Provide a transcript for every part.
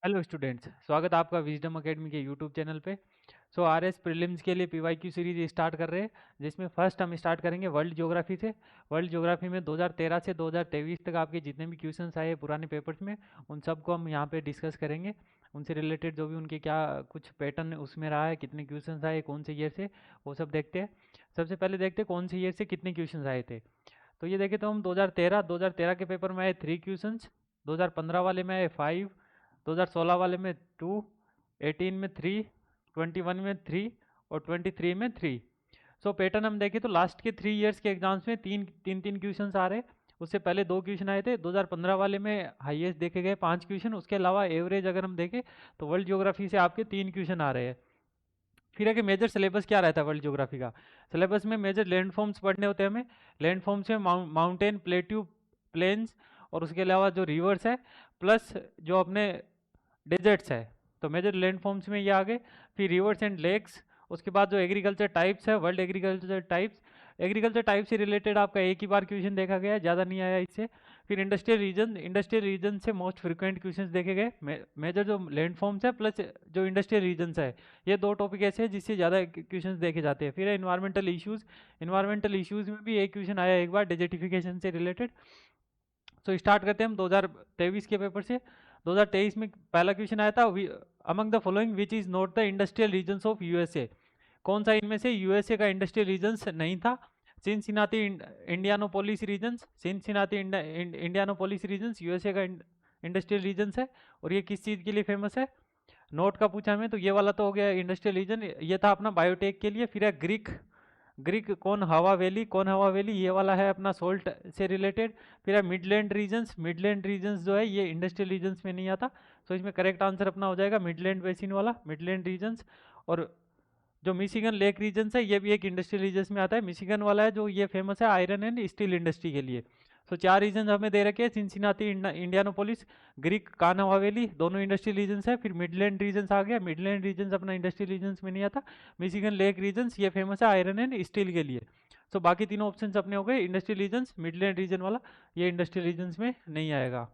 Hello students, स्वागत है आपका विजडम एकेडमी के यूट्यूब चैनल पे। आरएस प्रीलिम्स के लिए पीवाईक्यू सीरीज स्टार्ट कर रहे हैं, जिसमें फर्स्ट हम स्टार्ट करेंगे वर्ल्ड ज्योग्राफी से। वर्ल्ड ज्योग्राफी में 2013 से 2023 तक आपके जितने भी क्वेश्चंस आए हैं पुराने पेपर्स में, उन सबको हम यहाँ पे डिस्कस करेंगे। उनसे रिलेटेड जो भी उनके क्या कुछ पैटर्न उसमें रहा है, कितने क्वेश्चन आए, कौन से ईयर से, वो सब देखते हैं। सबसे पहले देखते हैं कौन से ईयर से कितने क्वेश्चन आए थे। तो ये देखें तो हम 2013 के पेपर में आए 3 क्वेश्चंस, 2015 वाले में आए 5, 2016 वाले में 2, 18 में 3, 21 में 3 और 23 में 3। पैटर्न हम देखें तो लास्ट के 3 इयर्स के एग्जाम्स में तीन क्वेश्चन आ रहे हैं। उससे पहले 2 क्वेश्चन आए थे। 2015 वाले में हाईएस्ट देखे गए 5 क्वेश्चन, उसके अलावा एवरेज अगर हम देखें तो वर्ल्ड ज्योग्राफी से आपके 3 क्वेश्चन आ रहे हैं। फिर है कि मेजर सिलेबस क्या रहता है वर्ल्ड ज्योग्राफी का। सिलेबस में मेजर लैंडफॉर्म्स पढ़ने होते हैं हमें। लैंडफॉर्म्स में माउंटेन, प्लेट्यू, प्लेन्स और उसके अलावा जो रिवर्स है, प्लस जो अपने डेजर्ट्स है। तो मेजर लैंडफॉर्म्स में ये आ गए। फिर रिवर्स एंड लेक्स, उसके बाद जो एग्रीकल्चर टाइप्स है, world agriculture types. Agriculture type से रिलेटेड आपका एक ही बार क्वेश्चन देखा गया है, ज़्यादा नहीं आया इससे। फिर इंडस्ट्रियल रीजन से मोस्ट फ्रिक्वेंट क्वेश्चंस देखे गए। मेजर जो लैंडफॉर्म्स है प्लस जो इंडस्ट्रियल रीजन्स है, ये दो टॉपिक ऐसे हैं जिससे ज़्यादा क्वेश्चंस देखे जाते हैं। फिर है इन्वायरमेंटल इश्यूज़। इन्वायरमेंटल इश्यूज़ में भी एक क्वेश्चन आया एक बार डेजर्टिफिकेशन से रिलेटेड। स्टार्ट करते हैं हम 2023 के पेपर से। 2023 में पहला क्वेश्चन आया था, among the following which is not the industrial regions of USA. कौन सा इनमें से यूएसए का इंडस्ट्रियल रीजन्स नहीं था। Cincinnati Indianapolis regions, Cincinnati Indianapolis regions USA का इंडस्ट्रियल रीजन्स है। और ये किस चीज़ के लिए फेमस है, नोट का पूछा हमें। तो ये वाला तो हो गया इंडस्ट्रियल रीजन, ये था अपना बायोटेक के लिए। फिर है ग्रीक ग्रीक कौन हवा वैली, ये वाला है अपना सोल्ट से रिलेटेड। फिर है मिडलैंड रीजन्स जो है ये इंडस्ट्रियल रीजन्स में नहीं आता। इसमें करेक्ट आंसर अपना हो जाएगा मिडलैंड बेसिन वाला, मिडलैंड रीजन्स। और जो मिशिगन लेक रीजन्स है ये भी एक इंडस्ट्रियल रीजन्स में आता है। मिशिगन वाला है जो ये फेमस है आयरन एंड स्टील इंडस्ट्री के लिए। 4 रीजन हमें दे रखे हैं, सिनसिनाटी, इंडियानापोलिस, ग्रीक, कान्हा हवेली, दोनों इंडस्ट्रियल रीजन्स है। फिर मिडलैंड रीजन्स आ गया, मिडलैंड रीजन्स अपना इंडस्ट्रियल रीजन्स में नहीं आता। मिशिगन लेक रीजन्स ये फेमस है आयरन एंड स्टील के लिए। बाकी तीनों ऑप्शन अपने हो गए इंडस्ट्रियल रीजन्स। मिडलैंड रीजन वाला ये इंडस्ट्रियल रीजन्स में नहीं आएगा।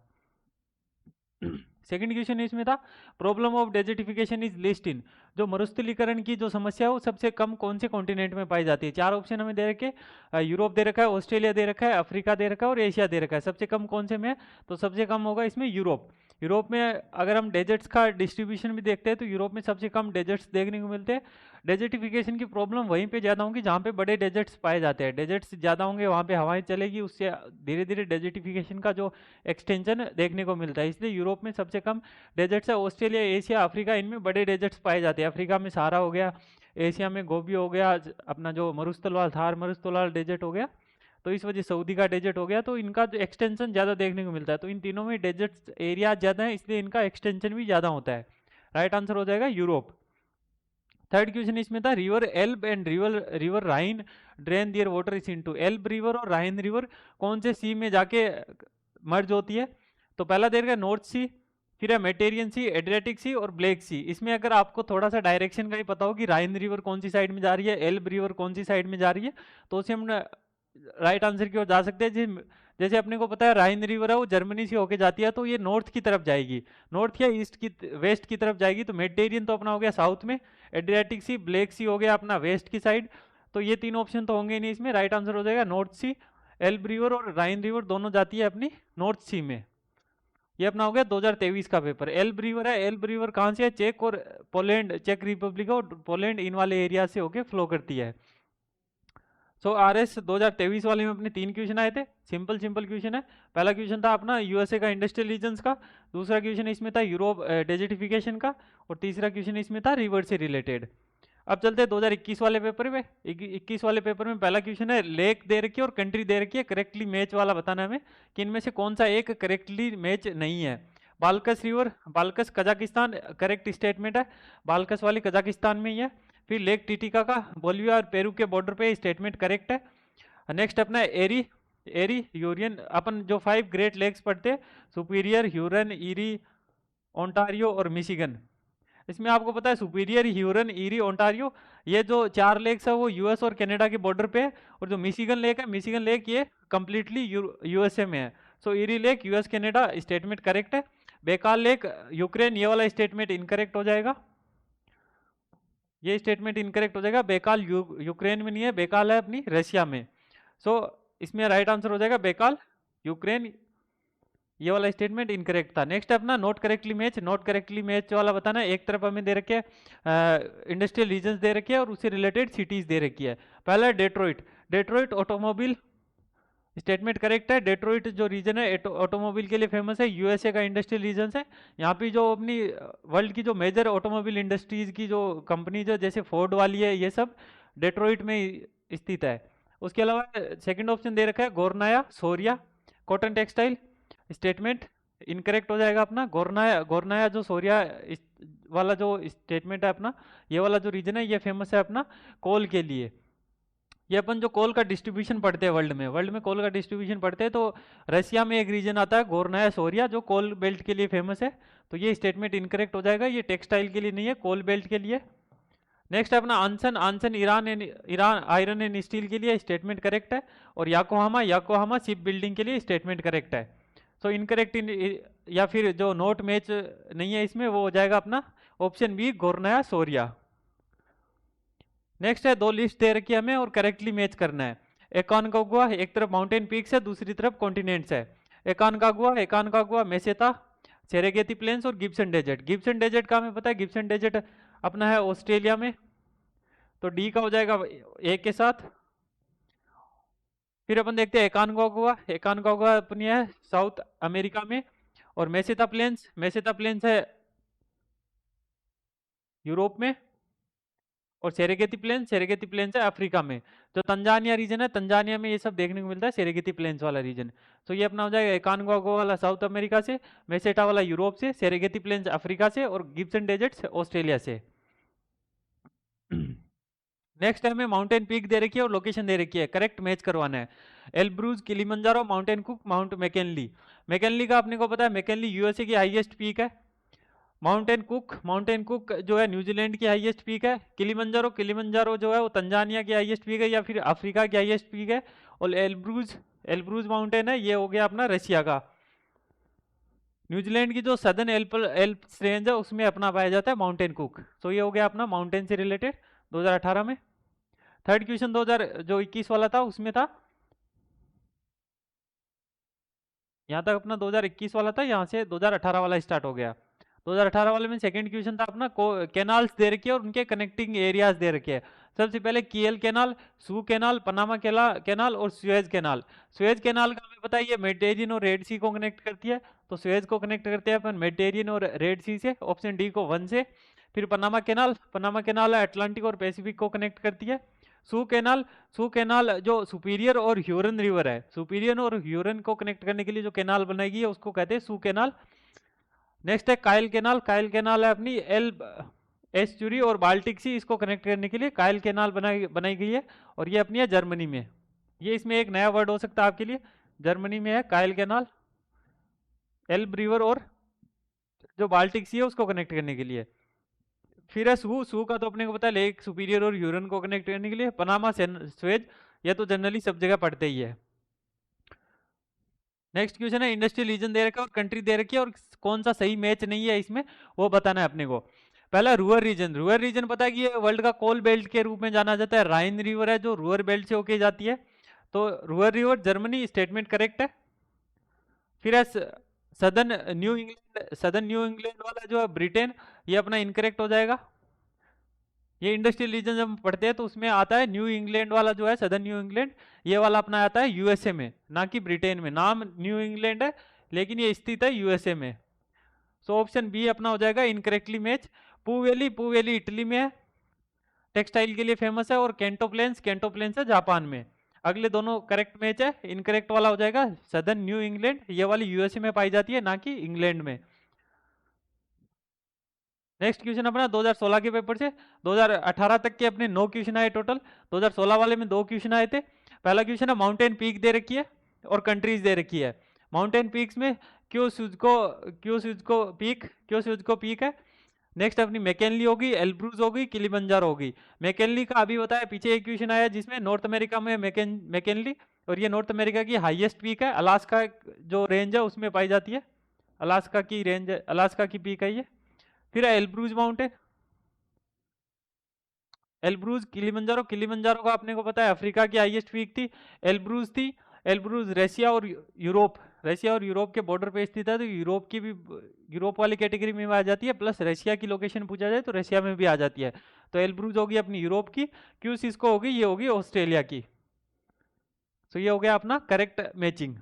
सेकंड क्वेश्चन इसमें था problem of desertification is list in. जो मरुस्थलीकरण की जो समस्या है वो सबसे कम कौन से कॉन्टिनेंट में पाई जाती है। 4 ऑप्शन हमें दे रखे, यूरोप दे रखा है, ऑस्ट्रेलिया दे रखा है, अफ्रीका दे रखा है और एशिया दे रखा है। सबसे कम कौन से में है, तो सबसे कम होगा इसमें यूरोप। यूरोप में अगर हम डेजर्ट्स का डिस्ट्रीब्यूशन भी देखते हैं तो यूरोप में सबसे कम डेजर्ट्स देखने को मिलते हैं। डेजर्टिफिकेशन की प्रॉब्लम वहीं पे ज़्यादा होगी जहाँ पे बड़े डेजर्ट्स पाए जाते हैं। डेजर्ट्स ज़्यादा होंगे वहाँ पे हवाएं चलेगी, उससे धीरे धीरे डेजर्टिफिकेशन का जो एक्सटेंशन देखने को मिलता है। इसलिए यूरोप में सबसे कम डेजर्ट्स है। ऑस्ट्रेलिया, एशिया, अफ्रीका, इनमें बड़े डेजर्ट्स पाए जाते हैं। अफ्रीका में सहारा हो गया, एशिया में गोबी हो गया, अपना जो मरुस्थलवाल थार मरुस्थलवाल डेजर्ट हो गया, तो इस वजह सऊदी का डेजर्ट हो गया। तो इनका जो एक्सटेंशन ज़्यादा देखने को मिलता है। तो इन तीनों में डेजर्ट एरिया ज़्यादा है, इसलिए इनका एक्सटेंशन भी ज़्यादा होता है। राइट आंसर हो जाएगा यूरोप। थर्ड क्वेश्चन इसमें था river Elbe and river Rhine drain their water is into. Elbe river और राइन रिवर कौन से सी में जाके मर्ज होती है। तो पहला दे रखा है नॉर्थ सी, फिर है मेटेरियन सी, एड्रियाटिक सी और ब्लैक सी। इसमें अगर आपको थोड़ा सा डायरेक्शन का ही पता हो कि राइन रिवर कौन सी साइड में जा रही है, एल्ब रिवर कौन सी साइड में जा रही है, तो उसे हम राइट आंसर की ओर जा सकते हैं। जैसे अपने को पता है राइन रिवर है वो जर्मनी से होके जाती है, तो ये नॉर्थ की तरफ जाएगी, नॉर्थ या ईस्ट की वेस्ट की तरफ जाएगी। तो मेडिटेरियन तो अपना हो गया साउथ में, एड्रियाटिक सी, ब्लैक सी हो गया अपना वेस्ट की साइड। तो ये तीन ऑप्शन तो होंगे नहीं इसमें, राइट आंसर हो जाएगा नॉर्थ सी। एल्ब रिवर और राइन रिवर दोनों जाती है अपनी नॉर्थ सी में। ये अपना हो गया 2023 का पेपर। एल्ब रिवर है, एल्ब रिवर कहाँ से है, चेक और पोलैंड, चेक रिपब्लिक और पोलैंड, इन वाले एरिया से होके फ्लो करती है। आरएस 2023 वाले में अपने 3 क्वेश्चन आए थे, सिंपल क्वेश्चन है। पहला क्वेश्चन था अपना यूएसए का इंडस्ट्रियल रीजन्स का, दूसरा क्वेश्चन इसमें था यूरोप डेजर्टिफिकेशन का, और तीसरा क्वेश्चन इसमें था रिवर से रिलेटेड। अब चलते हैं 2021 वाले पेपर में। 21 वाले पेपर में पहला क्वेश्चन है लेक दे रखी है और कंट्री दे रखी है, करेक्टली मैच वाला बताना हमें कि इनमें से कौन सा एक करेक्टली मैच नहीं है। बाल्कस रिवर, बाल्कस कजाकिस्तान करेक्ट स्टेटमेंट है, बाल्कस वाली कजाकिस्तान में ही है। फिर लेक टिटिका का बोलिविया और पेरू के बॉर्डर पे स्टेटमेंट करेक्ट है। नेक्स्ट अपना एरी, यूरियन, अपन जो 5 ग्रेट लेक्स पढ़ते हैं, सुपीरियर, ह्यूरन, ईरी, ओंटारियो और मिशिगन। इसमें आपको पता है सुपीरियर, ह्यूरन, ईरी, ओंटारियो, ये जो 4 लेक्स है वो यूएस और कनाडा के बॉर्डर पे है। और जो मिशिगन लेक है, मिशिगन लेक ये कंप्लीटली यूएसए में है। Eerie lake US Canada statement correct है। बेकाल लेक यूक्रेन, ये वाला स्टेटमेंट इनकरेक्ट हो जाएगा, ये स्टेटमेंट इनकरेक्ट हो जाएगा। बेकाल यूक्रेन में नहीं है, बेकाल है अपनी रशिया में। सो इसमें राइट आंसर हो जाएगा बेकाल यूक्रेन, ये वाला स्टेटमेंट इनकरेक्ट था। नेक्स्ट है अपना note correctly match. Note correctly match वाला बताना है। एक तरफ हमें दे रखे इंडस्ट्रियल रीजन्स दे रखे हैं और उससे रिलेटेड सिटीज दे रखी है। पहला है Detroit. Detroit automobile statement correct है। डेट्रॉइट जो रीजन है ऑटोमोबाइल के लिए फेमस है, यूएसए का इंडस्ट्रियल रीजन है। यहाँ पे जो अपनी वर्ल्ड की जो मेजर ऑटोमोबाइल इंडस्ट्रीज की जो कंपनी जो जैसे फोर्ड वाली है, ये सब डेट्रॉइट में स्थित है। उसके अलावा सेकंड ऑप्शन दे रखा है गोरनाया सोरिया कॉटन टेक्सटाइल, स्टेटमेंट इनकरेक्ट हो जाएगा अपना। गोरनाया गोरनाया जो सोरिया वाला जो स्टेटमेंट है अपना, ये वाला जो रीजन है ये फेमस है अपना कोल के लिए। ये अपन जो कोल का डिस्ट्रीब्यूशन पढ़ते हैं वर्ल्ड में कोल का डिस्ट्रीब्यूशन पढ़ते हैं, तो रशिया में एक रीजन आता है गोरनाया सोरिया जो कोल बेल्ट के लिए फेमस है। तो ये स्टेटमेंट इनकरेक्ट हो जाएगा, ये टेक्सटाइल के लिए नहीं है, कोल बेल्ट के लिए। नेक्स्ट अपना Ansan. Ansan Iran iron and steel के लिए, स्टेटमेंट करेक्ट है। और याकोहामा याकोहामा शिप बिल्डिंग के लिए स्टेटमेंट करेक्ट है। सो इनकरेक्ट या फिर जो नोट मैच नहीं है इसमें, वो हो जाएगा अपना ऑप्शन बी गोरनाया सोरिया। नेक्स्ट है दो लिस्ट दे रखी है हमें और करेक्टली मैच करना है। एकानकागुआ, एक तरफ माउंटेन पीक्स है, दूसरी तरफ कॉन्टिनेंट्स है। एकानकागुआ मेसेता सेरेगेती प्लेन्स और गिब्सन डेजर्ट। गिब्सन डेजर्ट का हमें पता है, गिब्सन डेजर्ट अपना है ऑस्ट्रेलिया में, तो डी का हो जाएगा ए के साथ। फिर अपन देखते हैं एकानकागुआ। एकानकागुआ अपनी है साउथ अमेरिका में। और मेसेता प्लेन्स है यूरोप में। और सेरेगेती प्लेन्स है अफ्रीका में। जो तंजानिया रीजन है, तंजानिया में ये सब देखने को मिलता है, सेरेगेती प्लेन्स वाला रीजन। तो ये अपना हो जाएगा एकानकागुआ वाला साउथ अमेरिका से, मेसेटा वाला यूरोप से, सेरेगेती प्लेन्स अफ्रीका से और गिब्सन डेजर्ट्स ऑस्ट्रेलिया से। नेक्स्ट हमें माउंटेन पीक दे रखी है और लोकेशन दे रखी है, करेक्ट मैच करवाना है। Elburz, Kilimanjaro, mountain cook, mount McKinley. McKinley का अपने को पता है, मैकिनली यूएसए की हाईएस्ट पीक है। माउंटेन कुक जो है न्यूजीलैंड की हाईएस्ट पीक है। किलिमंजारो जो है वो तंजानिया की हाईएस्ट पीक है या फिर अफ्रीका की हाईएस्ट पीक है। और एल्ब्रूज माउंटेन है, ये हो गया अपना रशिया का। न्यूजीलैंड की जो सदर्न एल्प्स रेंज है उसमें अपना पाया जाता है माउंटेन कुक। तो ये हो गया अपना माउंटेन से रिलेटेड 2018 में। थर्ड क्वेश्चन 2021 वाला था, उसमें था यहाँ तक अपना 2021 वाला था, यहाँ से 2018 वाला स्टार्ट हो गया। 2018 वाले में सेकंड क्वेश्चन था अपना कैनाल्स दे रखी है और उनके कनेक्टिंग एरियाज दे रखे हैं। सबसे पहले कियल canal, Soo canal, Panama canal और सुएज कैनाल। सुएज कैनाल का हमें पता है ये मेडिटेरियन और रेड सी को कनेक्ट करती है, तो सुएज को कनेक्ट करते हैं अपन मेडिटेरियन और रेड सी से, ऑप्शन डी को 1 से। फिर पनामा कैनाल अटलांटिक और पैसिफिक को कनेक्ट करती है। सू कैनाल जो सुपीरियर और ह्यूरन रिवर है, सुपीरियर और ह्यूरन को कनेक्ट करने के लिए जो कैनाल बनाएगी उसको कहते हैं सू कैनाल। नेक्स्ट है कायल कैनाल है अपनी एस्चुरी और बाल्टिक सी, इसको कनेक्ट करने के लिए कायल कैनाल बनाई गई है और ये अपनी है जर्मनी में। ये इसमें एक नया वर्ड हो सकता है आपके लिए, जर्मनी में है कायल कैनाल, एल्ब रिवर और जो बाल्टिक सी है उसको कनेक्ट करने के लिए। फिर है सू का तो अपने को पता है लेक सुपीरियर और ह्यूरन को कनेक्ट करने के लिए। पनामा सुएज, ये तो जनरली सब जगह पढ़ते ही है। नेक्स्ट क्वेश्चन है इंडस्ट्रियल रीजन दे रखा है और कंट्री दे रखी है और कौन सा सही मैच नहीं है इसमें, वो बताना है अपने को। पहला रूअर रीजन पता है कि ये वर्ल्ड का कोल बेल्ट के रूप में जाना जाता है। राइन रिवर है जो रूअर बेल्ट से होके जाती है, तो रूअर रिवर जर्मनी, स्टेटमेंट करेक्ट है। फिर है सदर्न न्यू इंग्लैंड वाला जो है ब्रिटेन, ये अपना इनकरेक्ट हो जाएगा। ये इंडस्ट्रियल रीजन जब हम पढ़ते हैं तो उसमें आता है न्यू इंग्लैंड वाला जो है, सदर्न न्यू इंग्लैंड, ये वाला अपना आता है यूएसए में, ना कि ब्रिटेन में। नाम न्यू इंग्लैंड है लेकिन ये स्थित है यूएसए में। सो ऑप्शन बी अपना हो जाएगा इनकरेक्टली मैच। पू वैली इटली में है, टेक्सटाइल के लिए फेमस है। और केंटो प्लेन्स है जापान में। अगले दोनों करेक्ट मैच है। इनकरेक्ट वाला हो जाएगा सदर्न न्यू इंग्लैंड, ये वाली यूएसए में पाई जाती है ना कि इंग्लैंड में। नेक्स्ट क्वेश्चन अपना 2016 के पेपर से 2018 तक के अपने 9 क्वेश्चन आए टोटल। 2016 वाले में 2 क्वेश्चन आए थे। पहला क्वेश्चन है माउंटेन पीक दे रखी है और कंट्रीज दे रखी है। माउंटेन पीक्स में क्यों पीक है। नेक्स्ट अपनी मैकिनली होगी, एल्ब्रूज होगी, किलिमंजारो होगी। मैकिनली का अभी बताया, पीछे एक क्वेश्चन आया जिसमें नॉर्थ अमेरिका में मैकिनली, और ये नॉर्थ अमेरिका की हाईएस्ट पीक है, अलास्का जो रेंज है उसमें पाई जाती है। अलास्का की रेंज, अलास्का की पीक है ये। फिर है Elburz mountain, Elburz Kilimanjaro, Kilimanjaro का अपने को पता है अफ्रीका की हाईएस्ट पीक थी। एल्ब्रूज थी, एल्ब्रूज रशिया और यूरोप, रशिया और यूरोप के बॉर्डर पे स्थित है, तो यूरोप की भी, यूरोप वाली कैटेगरी में आ जाती है, प्लस रशिया की लोकेशन पूछा जाए तो रशिया में भी आ जाती है। तो एल्ब्रूज होगी अपनी यूरोप की, क्यू सिस्को होगी, ये होगी ऑस्ट्रेलिया की। तो ये हो गया अपना करेक्ट मैचिंग।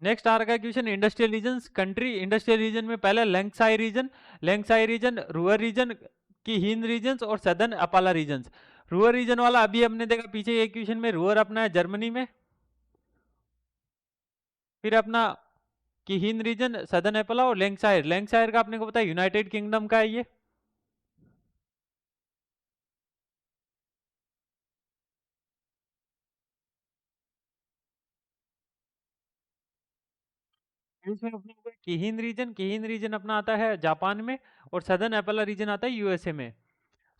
नेक्स्ट आ रहा है question industrial region country. Industrial region में पहले लैंक्साई रीजन, लैंक्साई रीजन, रूअर रीजन की हिंद रीजन और सदर्न अपाला रीजन। रूअर रीजन वाला अभी हमने देखा पीछे एक क्वेश्चन में, रूअर अपना है जर्मनी में। फिर अपना की हिंद रीजन, सदर्न अपाला और लैंक्सायर, लैंक्सायर का अपने को पता है यूनाइटेड किंगडम का है ये। इसमें अपने को की हिंद रीजन अपना आता है जापान में, और सदर्न अपाला रीजन आता है यूएसए में।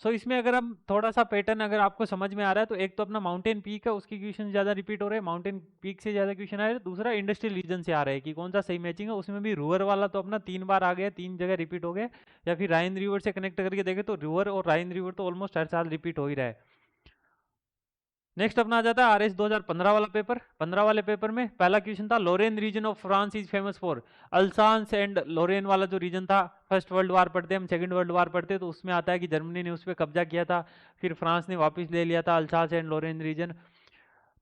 सो इसमें अगर हम थोड़ा सा पैटर्न अगर आपको समझ में आ रहा है, तो एक तो अपना माउंटेन पीक है, उसकी क्वेश्चन ज्यादा रिपीट हो रहे हैं, माउंटेन पीक से ज्यादा क्वेश्चन आ रहे हैं। दूसरा इंडस्ट्रियल रीजन से आ रहा है कि कौन सा सही मैचिंग है, उसमें भी रूअर वाला तो अपना 3 बार आ गया, 3 जगह रिपीट हो गए। या फिर राइन रिवर से कनेक्ट करके देखे तो रूअर और राइन रिवर तो ऑलमोस्ट हर साल रिपीट हो ही रहा है। नेक्स्ट अपना आ जाता है आरएस 2015 वाला पेपर। 15 वाले पेपर में पहला क्वेश्चन था Lorraine region of France is famous for, Alsace and Lorraine वाला जो रीजन था, फर्स्ट वर्ल्ड वार पढ़ते हम, सेकंड वर्ल्ड वार पढ़ते तो उसमें आता है कि जर्मनी ने उस पर कब्जा किया था, फिर फ्रांस ने वापस ले लिया था अल्सास एंड लोरेन रीजन।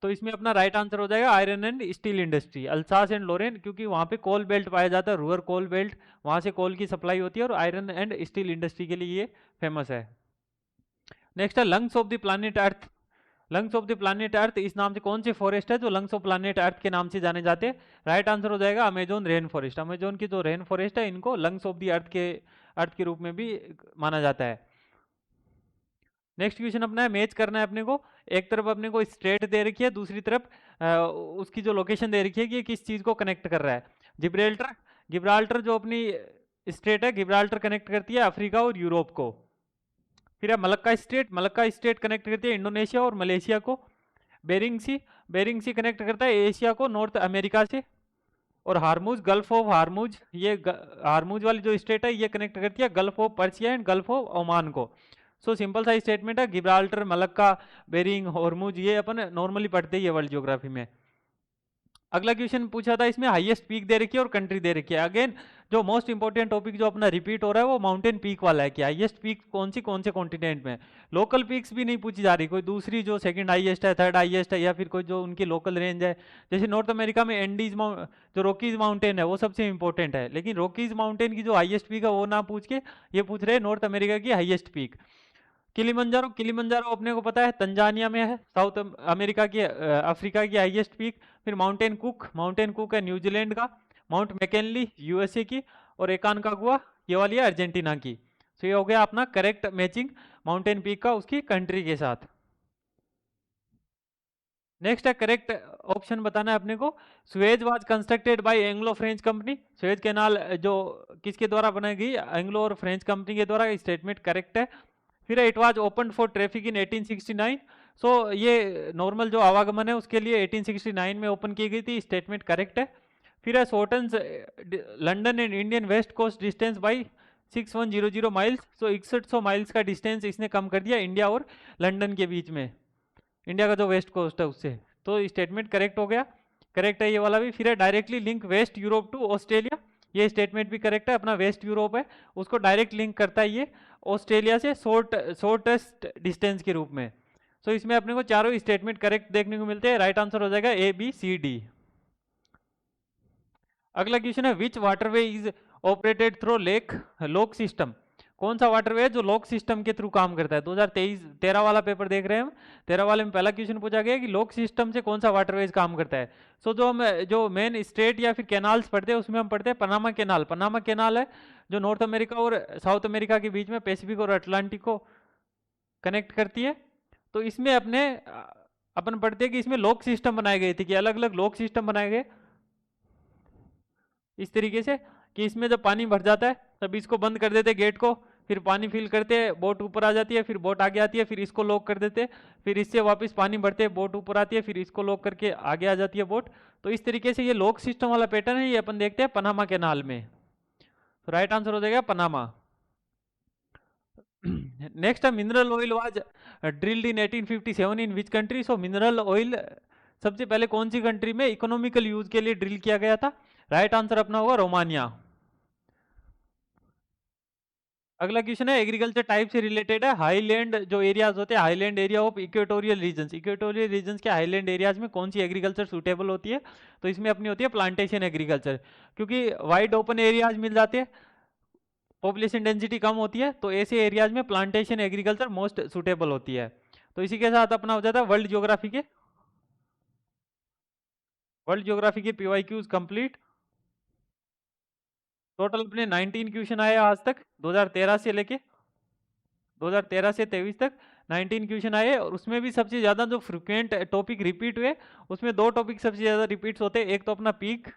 तो इसमें अपना राइट आंसर हो जाएगा iron and steel industry, Alsace and Lorraine, क्योंकि वहां पे कोल बेल्ट पाया जाता है, रूअर कोल बेल्ट, वहां से कोल की सप्लाई होती है, और आयरन एंड स्टील इंडस्ट्री के लिए ये फेमस है। नेक्स्ट है lungs of the planet earth. Lungs of the planet earth, इस नाम से कौन से फॉरेस्ट है जो लंग्स ऑफ प्लानिट अर्थ के नाम से जाने जाते हैं? राइट आंसर हो जाएगा अमेजोन रेन फॉरेस्ट। अमेजोन की जो रेन फॉरेस्ट है इनको लंग्स ऑफ द अर्थ के रूप में भी माना जाता है। नेक्स्ट क्वेश्चन अपना है मैच करना है अपने को। एक तरफ अपने को स्ट्रेट दे रखी है, दूसरी तरफ उसकी जो लोकेशन दे रखी है कि किस चीज को कनेक्ट कर रहा है। जिब्राल्टर, गिब्राल्टर जो अपनी स्टेट है, गिब्राल्टर कनेक्ट करती है अफ्रीका और यूरोप को। फिर है Malacca state, Malacca state connect करती है इंडोनेशिया और मलेशिया को। बेरिंग सी, बेरिंग सी कनेक्ट करता है एशिया को नॉर्थ अमेरिका से। और हारमुज, गल्फ ऑफ हारमुज, ये हारमुज वाली जो स्टेट है ये कनेक्ट करती है gulf of Persia and gulf of Oman को। सो सिंपल सा स्टेटमेंट है, गिब्राल्टर, मलक्का, बेरिंग, हॉर्मुज, ये अपन नॉर्मली पढ़ते ही है वर्ल्ड ज्योग्राफी में। अगला क्वेश्चन पूछा था इसमें हाईएस्ट पीक दे रखी है और कंट्री दे रखी है। अगेन जो मोस्ट इंपोर्टेंट टॉपिक जो अपना रिपीट हो रहा है वो माउंटेन पीक वाला है कि हाईएस्ट पीक कौन से कॉन्टिनेंट में। लोकल पीक्स भी नहीं पूछी जा रही, कोई दूसरी जो सेकंड हाईएस्ट है, थर्ड हाईएस्ट है, या फिर कोई जो उनकी लोकल रेंज है। जैसे नॉर्थ अमेरिका में एंडीज जो रॉकीज माउंटेन है वो सबसे इंपॉर्टेंट है, लेकिन रॉकीज माउंटेन की जो हाईएस्ट पीक है वो ना पूछ के ये पूछ रहे हैं नॉर्थ अमेरिका की हाईएस्ट पीक। किलिमंजारो, किलिमंजारो अपने को पता है तंजानिया में है, साउथ अमेरिका की, अफ्रीका की हाईएस्ट पीक। फिर माउंटेन कुक, माउंटेन कुक है न्यूजीलैंड का। माउंट मैकेनली यूएसए की, और एकानकागुआ ये वाली है अर्जेंटीना की। तो ये हो गया अपना करेक्ट मैचिंग माउंटेन पीक का उसकी कंट्री के साथ। नेक्स्ट है करेक्ट ऑप्शन बताना है अपने को। Suez was constructed by Anglo French company, Suez canal जो किसके द्वारा बनाई गई? एंग्लो और फ्रेंच कंपनी के द्वारा। स्टेटमेंट करेक्ट है। फिर it was open for traffic in 1869। सो ये नॉर्मल जो आवागमन है उसके लिए 1869 में ओपन की गई थी, स्टेटमेंट करेक्ट है। फिर है shortens London and Indian west coast distance by 6100 miles. So 6100 miles का डिस्टेंस इसने कम कर दिया इंडिया और लंदन के बीच में, इंडिया का जो वेस्ट कोस्ट है उससे। तो स्टेटमेंट करेक्ट हो गया, करेक्ट है ये वाला भी। फिर है directly link west Europe to Australia, ये स्टेटमेंट भी करेक्ट है। अपना वेस्ट यूरोप है उसको डायरेक्ट लिंक करता है ये ऑस्ट्रेलिया से शॉर्टेस्ट डिस्टेंस के रूप में। सो इसमें अपने को चारों स्टेटमेंट करेक्ट देखने को मिलते हैं। राइट आंसर हो जाएगा ए बी सी डी। अगला क्वेश्चन है विच वाटरवे इज ऑपरेटेड थ्रू लोक सिस्टम। कौन सा वाटरवे है जो लोक सिस्टम के थ्रू काम करता है? 2013 वाला पेपर देख रहे हैं हम। 13 वाले में पहला क्वेश्चन पूछा गया कि लोक सिस्टम से कौन सा वाटरवेज काम करता है। सो जो मेन स्टेट या फिर कैनाल्स पढ़ते हैं उसमें हम पढ़ते हैं पनामा कैनाल। पनामा कैनाल है जो नॉर्थ अमेरिका और साउथ अमेरिका के बीच में पैसिफिक और अटलांटिक को कनेक्ट करती है। तो इसमें अपन पढ़ते हैं कि इसमें लोक सिस्टम बनाए गए थे, कि अलग अलग लोक सिस्टम बनाए गए इस तरीके से कि इसमें जब पानी भर जाता है तब इसको बंद कर देते गेट को, फिर पानी फिल करते हैं, बोट ऊपर आ जाती है, फिर बोट आगे आती है, फिर इसको लॉक कर देते हैं, फिर इससे वापस पानी भरते हैं, बोट ऊपर आती है, फिर इसको लॉक करके आगे आ जाती है बोट। तो इस तरीके से ये लॉक सिस्टम वाला पैटर्न है, ये अपन देखते हैं पनामा कैनाल में। तो राइट आंसर हो जाएगा पनामा। नेक्स्ट है mineral oil was drilled in 1857 in which country. So mineral oil सबसे पहले कौन सी कंट्री में इकोनॉमिकल यूज के लिए ड्रिल किया गया था? राइट आंसर अपना होगा रोमानिया। अगला क्वेश्चन है एग्रीकल्चर टाइप से रिलेटेड है। हाईलैंड जो एरियाज होते हैं, highland area of equatorial regions, equatorial regions के हाईलैंड एरियाज में कौन सी एग्रीकल्चर सूटेबल होती है? तो इसमें अपनी होती है प्लांटेशन एग्रीकल्चर, क्योंकि वाइड ओपन एरियाज मिल जाते हैं, पॉपुलेशन डेंसिटी कम होती है, तो ऐसे एरियाज में प्लांटेशन एग्रीकल्चर मोस्ट सूटेबल होती है। तो इसी के साथ अपना हो जाता है वर्ल्ड ज्योग्राफी के पीवाईक्यूज कंप्लीट। टोटल अपने 19 क्वेश्चन आए आज तक, 2013 से लेके 2013 से 23 तक 19 क्वेश्चन आए, और उसमें भी सबसे ज़्यादा जो फ्रिक्वेंट टॉपिक रिपीट हुए, उसमें दो टॉपिक सबसे ज़्यादा रिपीट्स होते हैं। एक तो अपना पीक,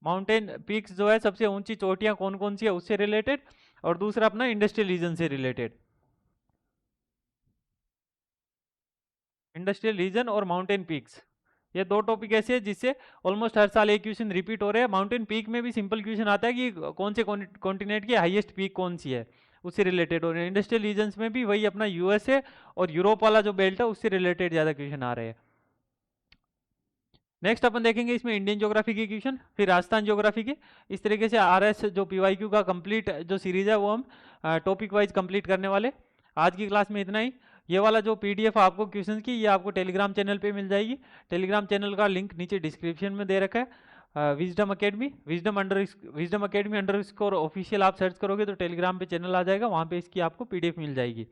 माउंटेन पीक्स जो है सबसे ऊंची चोटियां कौन कौन सी है उससे रिलेटेड, और दूसरा अपना इंडस्ट्रियल रीजन से रिलेटेड। इंडस्ट्रियल रीजन और माउंटेन पीक्स, ये दो टॉपिक ऐसे हैं जिससे ऑलमोस्ट हर साल एक क्वेश्चन रिपीट हो रहे हैं। माउंटेन पीक में भी सिंपल क्वेश्चन आता है कि कौन से कॉन्टिनेंट की हाईएस्ट पीक कौन सी है, उससे रिलेटेड हो रहे हैं। इंडस्ट्रियल रीजन्स में भी वही अपना यूएसए और यूरोप वाला जो बेल्ट है उससे रिलेटेड ज़्यादा क्वेश्चन आ रहे हैं। नेक्स्ट अपन देखेंगे इसमें इंडियन ज्योग्राफी के क्वेश्चन, फिर राजस्थान ज्योग्राफी के। इस तरीके से आरएस जो पीवाईक्यू का कंप्लीट जो सीरीज है वो हम टॉपिक वाइज कंप्लीट करने वाले। आज की क्लास में इतना ही। ये वाला जो पीडीएफ आपको क्वेश्चन की, ये आपको टेलीग्राम चैनल पे मिल जाएगी। टेलीग्राम चैनल का लिंक नीचे डिस्क्रिप्शन में दे रखा है। Wisdom academy, wisdom academy underscore official आप सर्च करोगे तो टेलीग्राम पे चैनल आ जाएगा, वहाँ पे इसकी आपको पीडीएफ मिल जाएगी।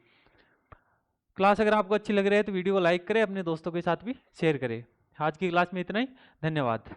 क्लास अगर आपको अच्छी लग रही है तो वीडियो को लाइक करें, अपने दोस्तों के साथ भी शेयर करें। आज की क्लास में इतना ही, धन्यवाद।